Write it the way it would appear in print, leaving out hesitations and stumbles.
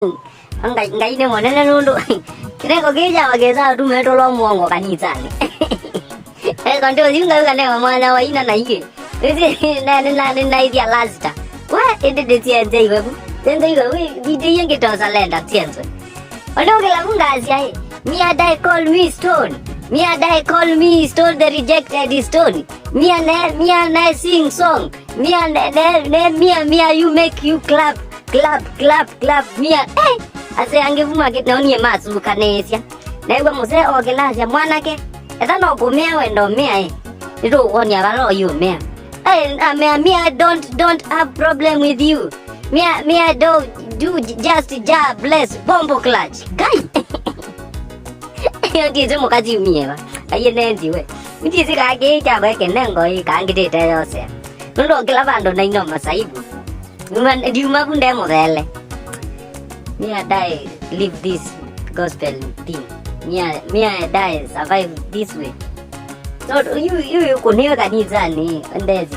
Ngai ne mwana na nundu. Kile ko kija wageza tu metolo muongo kanisani. Kanto zinga kana mwana wa ina na hige. Na idia lasta. Wa ende de tienze iwe. Tienze iwe we di yenge tosa lenda tienze. Onoge la mungazi ai. Mia dai call me stone. Mia dai call me stone, the rejected stone. Mia sing song. Mia you make you clap. Mia ase angevuma naonie masu kanesia. Naigwa muse ogelaja mwanake. Eta no kumea wendo mea Ito ukonya balo you mea. Mia don't have problem with you. Mia do just bless bombo clutch. Kai. Yo mukaji miwa. Ayene ndiwe. Mtisi kage chabe kenengo ikangide yose. Nundo kila bando na ino Masaibu. Diuma bunde modele. Mia die live this gospel thing. Mia die survive this way. So you kunio kanizani ndezi.